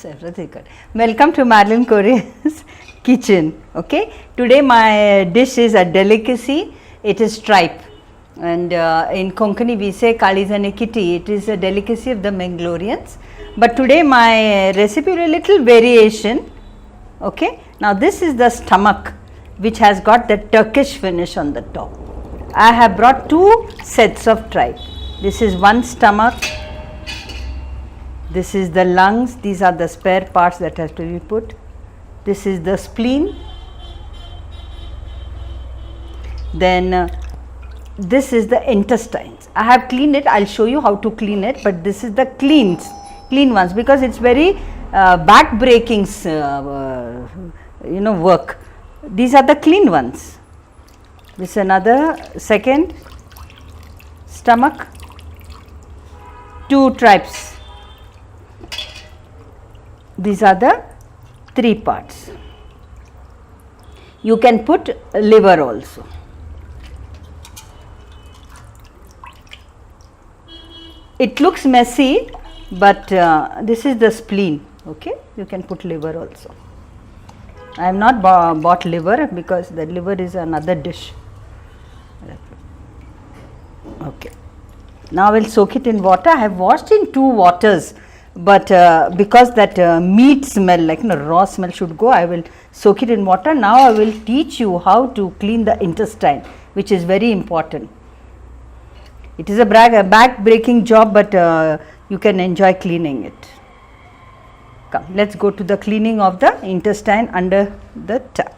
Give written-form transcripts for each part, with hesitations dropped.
everything good. Welcome to Madeline Korea's kitchen. Okay, today my dish is a delicacy. It is tripe, and in Konkani we say kaliz and kitty. It is a delicacy of the Mangaloreans. But today my recipe will a little variation. Okay, now this is the stomach, which has got the Turkish finish on the top. I have brought two sets of tripe. This is one stomach. This is the lungs. These are the spare parts that have to be put. This is the spleen. Then this is the intestines. I have cleaned it. I'll show you how to clean it. But this is the clean ones, because it's very back breaking work. These are the clean ones. This is another second stomach. Two tripes. These are the three parts. You can put liver also. It looks messy, but this is the spleen. Okay, you can put liver also. I have not bought liver because the liver is another dish. Okay, now I will soak it in water. I have washed in 2 waters. But because that meat smell, like raw smell should go, I will soak it in water. Now I will teach you how to clean the intestine, which is very important. It is a back breaking job, but you can enjoy cleaning it. Come, let's go to the cleaning of the intestine under the tap.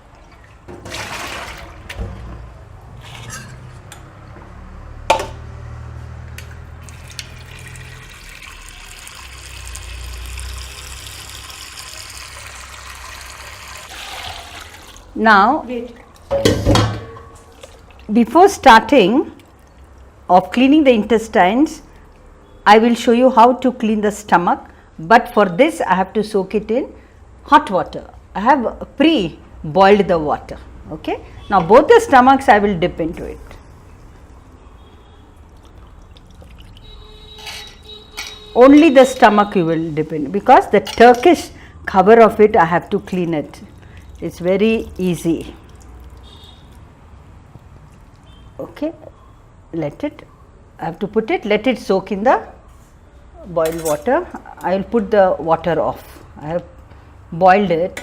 Now, before starting of cleaning the intestines, I will show you how to clean the stomach, but for this I have to soak it in hot water. I have pre-boiled the water. Okay. Now, both the stomachs I will dip into it. Only the stomach you will dip in, because the Turkish cover of it I have to clean it. It's very easy. Okay, I have to put it, let it soak in the boiled water. I will put the water off. I have boiled it.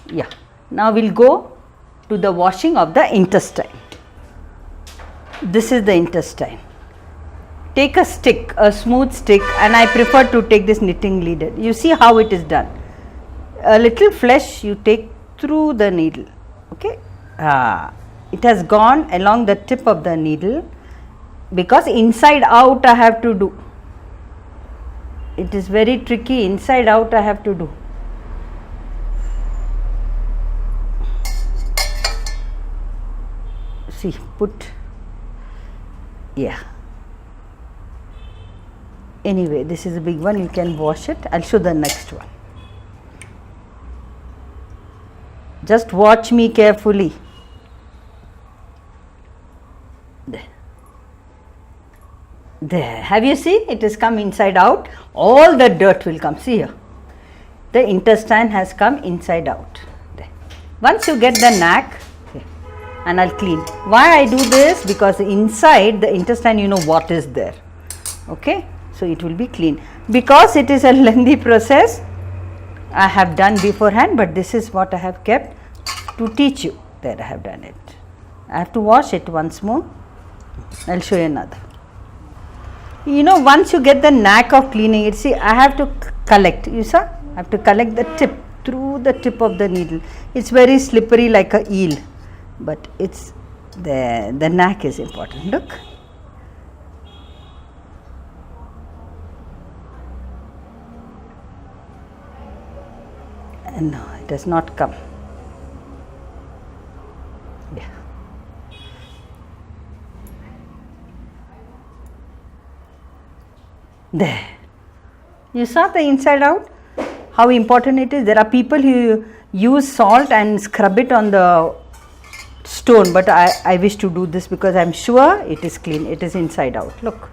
Yeah, now we will go to the washing of the intestine. This is the intestine. Take a stick, a smooth stick, and I prefer to take this knitting needle. You see how it is done. A little flesh you take through the needle. Okay, it has gone along the tip of the needle, because inside out I have to do. It is very tricky. Inside out I have to do. See, yeah. Anyway, this is a big one. You can wash it. I'll show the next one. Just watch me carefully. There. Have you seen? It has come inside out. All the dirt will come. See here. The intestine has come inside out. There. Once you get the knack, and I'll clean. Why I do this? Because inside the intestine, you know what is there. Okay. So it will be clean. Because it is a lengthy process, I have done beforehand, but this is what I have kept to teach you that I have done it. I have to wash it once more. I will show you another. You know, once you get the knack of cleaning it, see, I have to collect. You saw? I have to collect the tip, through the tip of the needle. It's very slippery like a eel, but it's the knack is important. Look. No, it does not come. Yeah. There. You saw the inside out? How important it is. There are people who use salt and scrub it on the stone, but I wish to do this because I am sure it is clean. It is inside out. Look.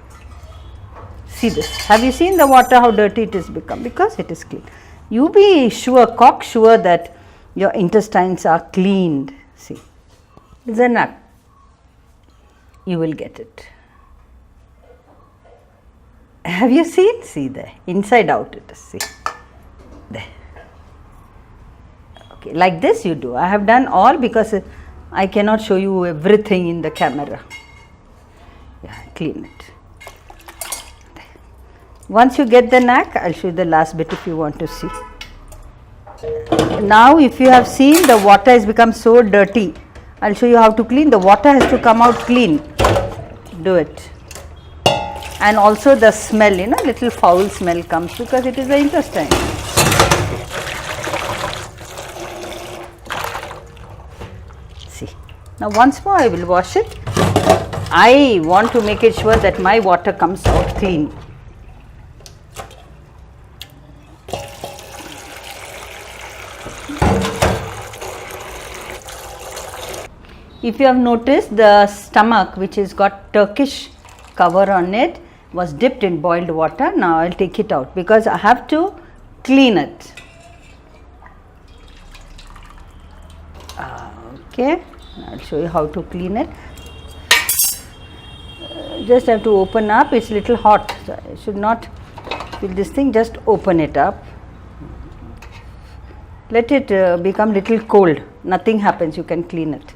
See this. Have you seen the water how dirty it has become? Because it is clean. You be sure, cock sure that your intestines are cleaned. See, it's a knack. You will get it. Have you seen? See there, inside out it is. See there. Okay, like this you do. I have done all because I cannot show you everything in the camera. Yeah, clean it. Once you get the knack, I'll show you the last bit if you want to see. Now, if you have seen the water has become so dirty, I'll show you how to clean. The water has to come out clean. Do it. And also the smell, little foul smell comes because it is the intestine. See. Now, once more I will wash it. I want to make it sure that my water comes out clean. If you have noticed, the stomach which has got Turkish cover on it was dipped in boiled water. Now I will take it out because I have to clean it. Okay, I will show you how to clean it. Just have to open up. It's little hot. So I should not feel this thing. Just open it up. Let it become little cold. Nothing happens. You can clean it.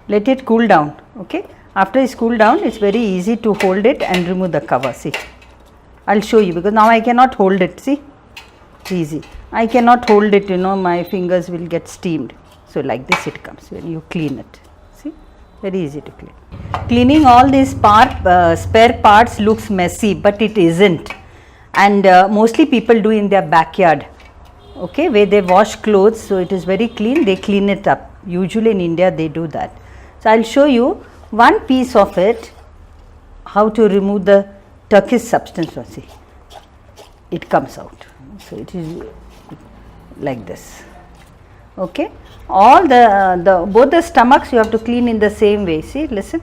Let it cool down. Okay. After it's cooled down, it's very easy to hold it and remove the cover. See, I'll show you because now I cannot hold it. See, it's easy. I cannot hold it. My fingers will get steamed. So like this it comes when you clean it. See, very easy to clean. Cleaning all these spare parts looks messy, but it isn't. And mostly people do in their backyard. Okay, where they wash clothes, so it is very clean. They clean it up. Usually in India they do that. So I'll show you one piece of it, how to remove the Turkish substance. See, it comes out. So it is like this. Okay, all both the stomachs you have to clean in the same way. See, listen.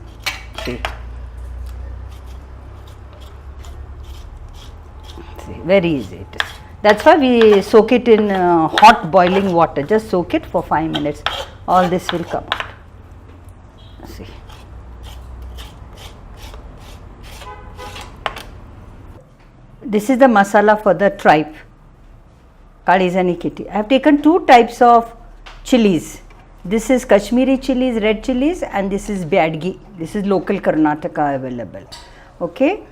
See, very easy it is. That's why we soak it in hot boiling water. Just soak it for 5 minutes. All this will come out. See. This is the masala for the tripe, kaliz and kitty. I have taken 2 types of chillies. This is Kashmiri chillies, red chillies, and this is byadgi. This is local Karnataka available. Okay.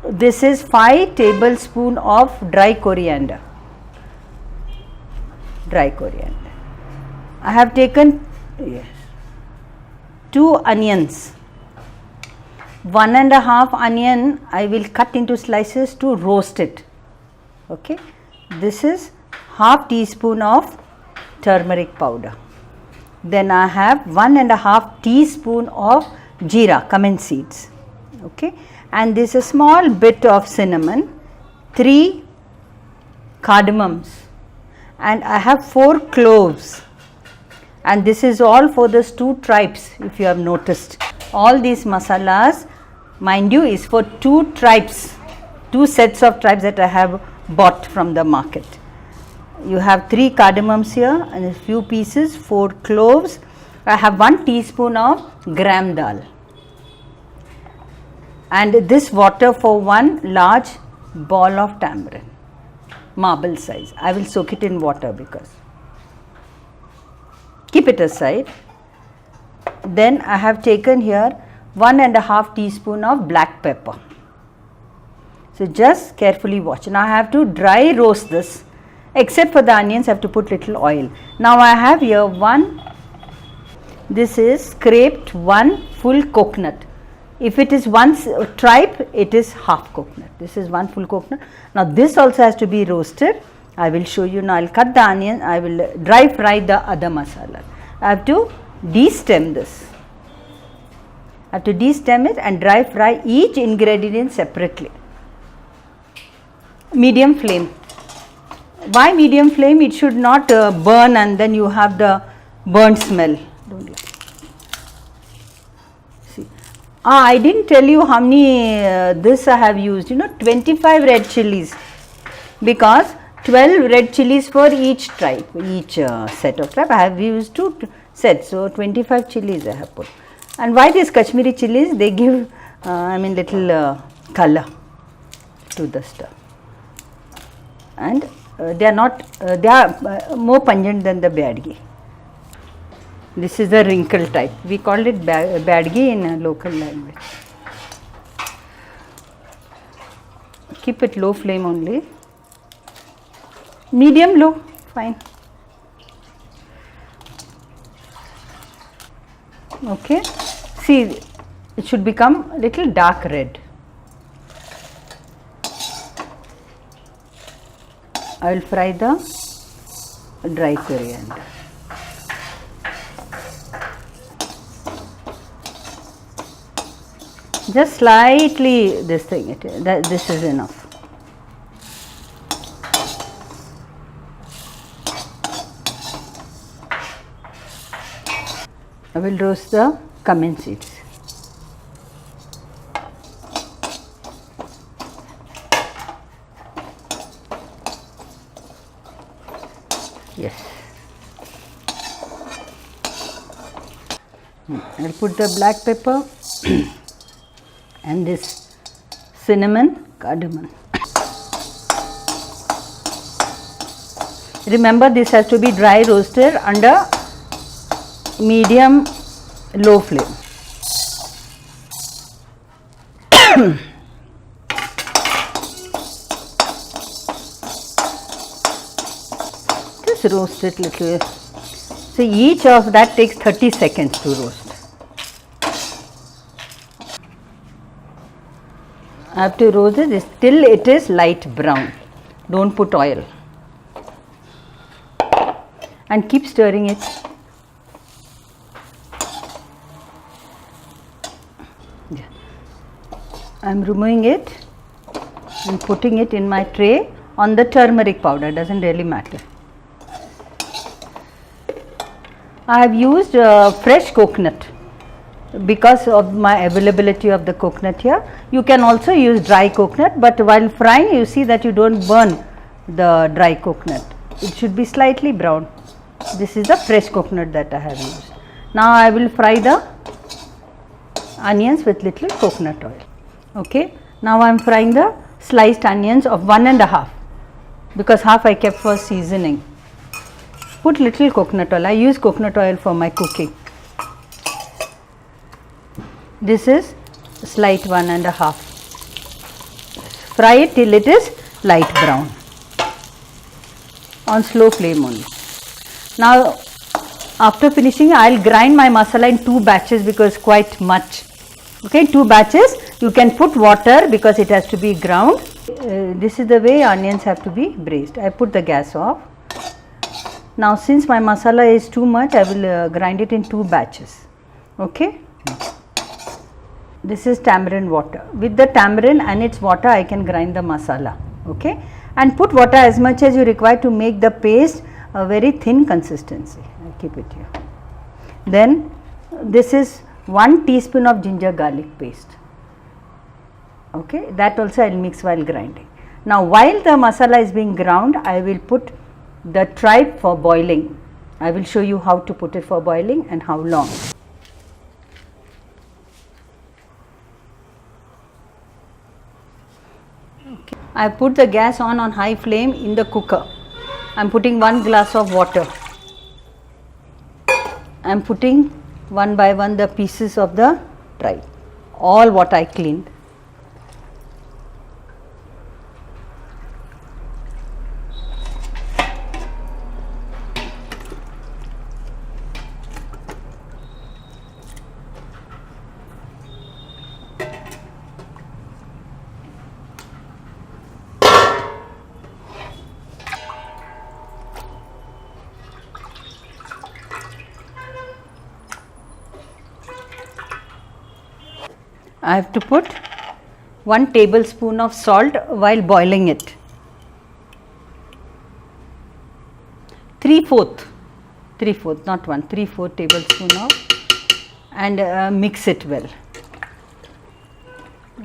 This is 5 tablespoons of dry coriander. Dry coriander. I have taken 2 onions. 1½ onion I will cut into slices to roast it. Okay. This is ½ teaspoon of turmeric powder. Then I have 1½ teaspoon of jeera, cumin seeds. Okay. And this is a small bit of cinnamon, 3 cardamons, and I have 4 cloves. And this is all for those 2 tripes, if you have noticed. All these masalas, mind you, is for 2 tripes, 2 sets of tripes that I have bought from the market. You have 3 cardamoms here and a few pieces, 4 cloves. I have 1 teaspoon of gram dal. And this water for 1 large ball of tamarind, marble size. I will soak it in water because. Keep it aside. Then I have taken here 1½ teaspoon of black pepper. So just carefully watch. Now I have to dry roast this. Except for the onions, I have to put little oil. Now I have here this is scraped 1 full coconut. If it is 1 tripe, it is half coconut. This is 1 full coconut. Now this also has to be roasted. I will show you now. I will cut the onion. I will dry fry the other masala. I have to de-stem this. I have to de-stem it and dry fry each ingredient separately. Medium flame. Why medium flame? It should not burn and then you have the burnt smell. Don't you? See, I didn't tell you how many this I have used, 25 red chillies, because 12 red chillies for each tripe, each set of tripe. I have used 2 sets, so 25 chillies I have put. And why these Kashmiri chillies? They give, little color to the stuff, and they are more pungent than the byadgi. This is the wrinkled type. We call it byadgi in a local language. Keep it low flame only. Medium low, fine. Okay. See, it should become a little dark red. I will fry the dry coriander. Just slightly this thing, this is enough. I will roast the cumin seeds. Yes. I will put the black pepper and this cinnamon, cardamom. Remember, this has to be dry roasted under medium low flame. Just roast it little. So each of that takes 30 seconds to roast. I have to roast it till it is light brown. Don't put oil. And keep stirring it. I am removing it and putting it in my tray on the turmeric powder, doesn't really matter. I have used fresh coconut because of my availability of the coconut here. You can also use dry coconut, but while frying you see that you don't burn the dry coconut. It should be slightly brown. This is the fresh coconut that I have used. Now I will fry the onions with little coconut oil. Okay. Now I am frying the sliced onions of 1 1/2, because half I kept for seasoning. Put little coconut oil. I use coconut oil for my cooking. This is slight 1 1/2. Fry it till it is light brown on slow flame only. Now after finishing, I will grind my masala in 2 batches because quite much. Okay, 2 batches. You can put water because it has to be ground. This is the way onions have to be braised. I put the gas off. Now since my masala is too much, I will grind it in 2 batches. Okay. This is tamarind water. With the tamarind and its water, I can grind the masala. Okay. And put water as much as you require to make the paste a very thin consistency. I keep it here. Then this is 1 teaspoon of ginger garlic paste. Okay, that also I will mix while grinding. Now while the masala is being ground, I will put the tripe for boiling. I will show you how to put it for boiling and how long. Okay. I put the gas on high flame in the cooker. I am putting 1 glass of water. I am putting one by one the pieces of the tripe, all what I cleaned. I have to put 1 tablespoon of salt while boiling it. 3/4, not 1, 3/4 tablespoon of, and mix it well.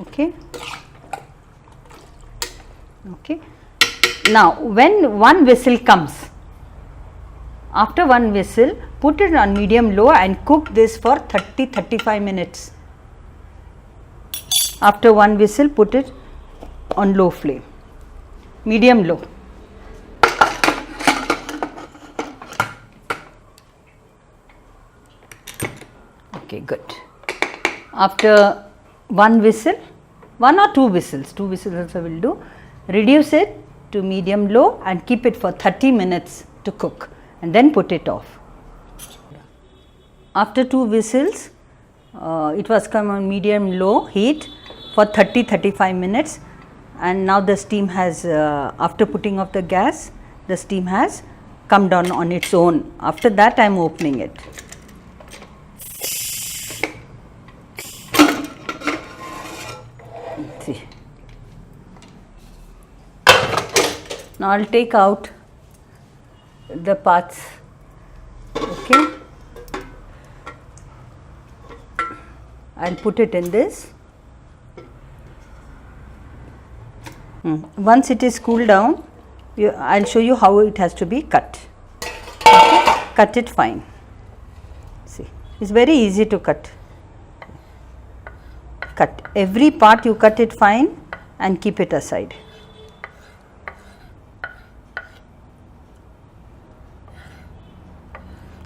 Okay. Okay. Now, when one whistle comes, after one whistle, put it on medium low and cook this for 30-35 minutes. After one whistle, put it on low flame, medium low. Okay, good. After one whistle, one or two whistles also will do, reduce it to medium low and keep it for 30 minutes to cook, and then put it off. After 2 whistles, it was come on medium low heat for 30-35 minutes, and now the steam has, after putting off the gas, the steam has come down on its own. After that, I am opening it. See. Now, I will take out the parts. Okay. I will put it in this. Once it is cooled down, I will show you how it has to be cut. Okay. Cut it fine. See, it is very easy to cut. Cut every part, you cut it fine and keep it aside.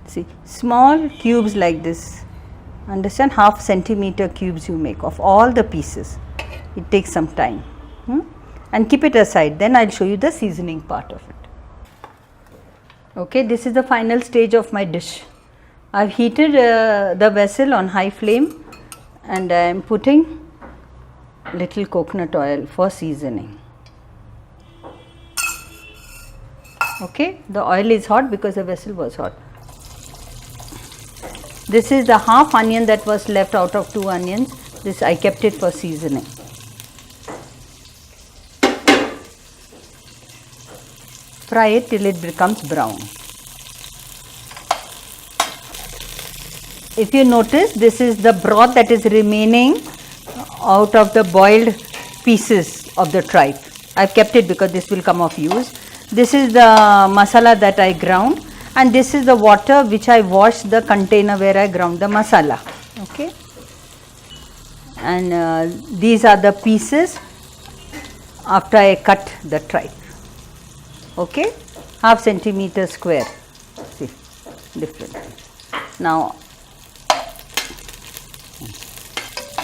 See, small cubes like this. Understand, half centimeter cubes you make of all the pieces. It takes some time. And keep it aside. Then I will show you the seasoning part of it. Okay, this is the final stage of my dish. I have heated the vessel on high flame, and I am putting little coconut oil for seasoning. Okay, the oil is hot because the vessel was hot. This is the half onion that was left out of 2 onions. This I kept it for seasoning. Fry it till it becomes brown. If you notice, this is the broth that is remaining out of the boiled pieces of the tripe. I have kept it because this will come of use. This is the masala that I ground, and this is the water which I washed the container where I ground the masala. Okay. And these are the pieces after I cut the tripe. Okay, half centimeter square. See, different. Now,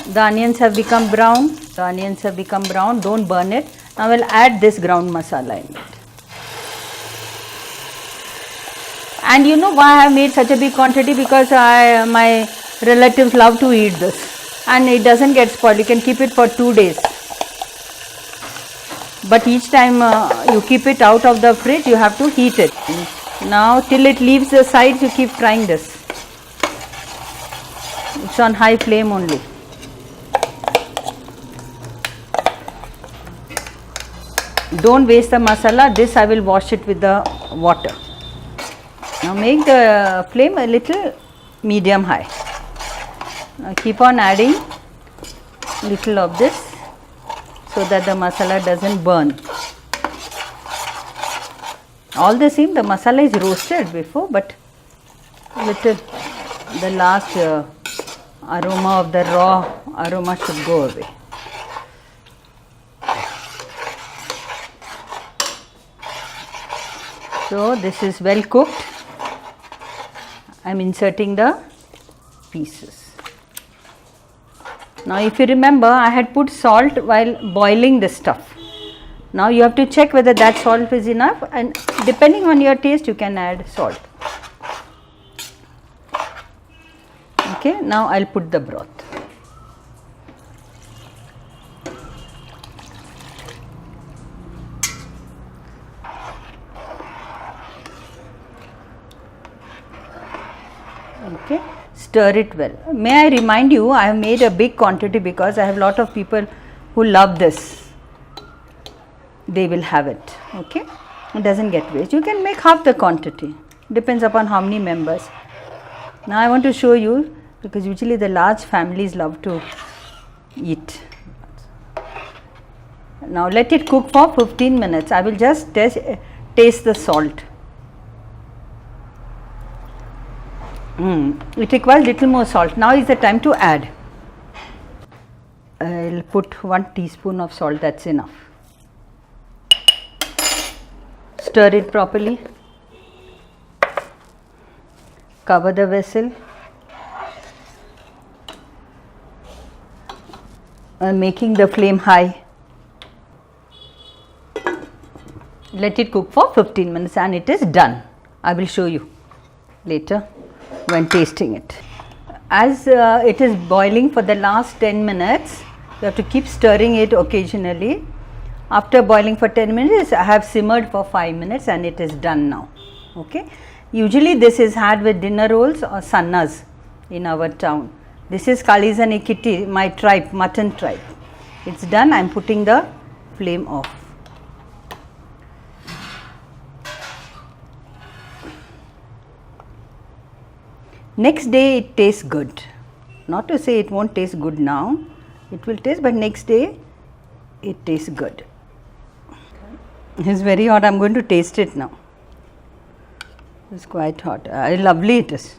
the onions have become brown. The onions have become brown. Don't burn it. Now, I will add this ground masala in it. And you know why I have made such a big quantity? Because my relatives love to eat this, and it doesn't get spoiled. You can keep it for 2 days. But each time you keep it out of the fridge, you have to heat it. Now, till it leaves the sides, you keep frying this. It's on high flame only. Don't waste the masala. This I will wash it with the water. Now, make the flame a little medium high. Now, keep on adding little of this, so that the masala doesn't burn. All the same, the masala is roasted before, but little the last aroma of the raw aroma should go away. So, this is well cooked. I am inserting the pieces. Now, if you remember, I had put salt while boiling this stuff. Now, you have to check whether that salt is enough, and depending on your taste, you can add salt. Okay, now I will put the broth. Okay. Stir it well. May I remind you, I have made a big quantity because I have lot of people who love this. They will have it. Okay, it doesn't get waste. You can make half the quantity. Depends upon how many members. Now I want to show you, because usually the large families love to eat. Now let it cook for 15 minutes. I will just taste the salt. It requires little more salt. Now is the time to add. I'll put 1 teaspoon of salt, that's enough. Stir it properly. Cover the vessel. Making the flame high. Let it cook for 15 minutes and it is done. I will show you later when tasting it. As it is boiling for the last 10 minutes, you have to keep stirring it occasionally. After boiling for 10 minutes, I have simmered for 5 minutes and it is done now. Okay. Usually this is had with dinner rolls or sannas in our town. This is kaliz and ikiti, my tripe, mutton tripe. It's done. I am putting the flame off. Next day it tastes good. Not to say it won't taste good now. It will taste, but next day it tastes good. It's very hot. I am going to taste it now. It's quite hot. Lovely it is.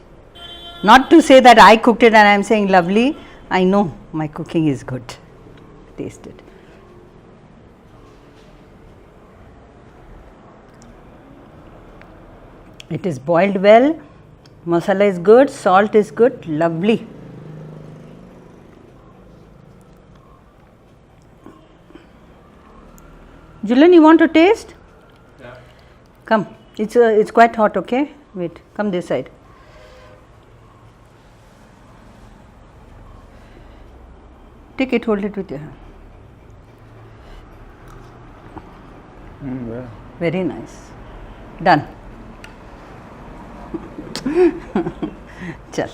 Not to say that I cooked it and I am saying lovely. I know my cooking is good. Taste it. It is boiled well. Masala is good. Salt is good. Lovely. Julian, you want to taste? Yeah. Come. It's quite hot. Okay. Wait. Come this side. Take it, hold it with your hand. Yeah. Very nice. Done. Chal.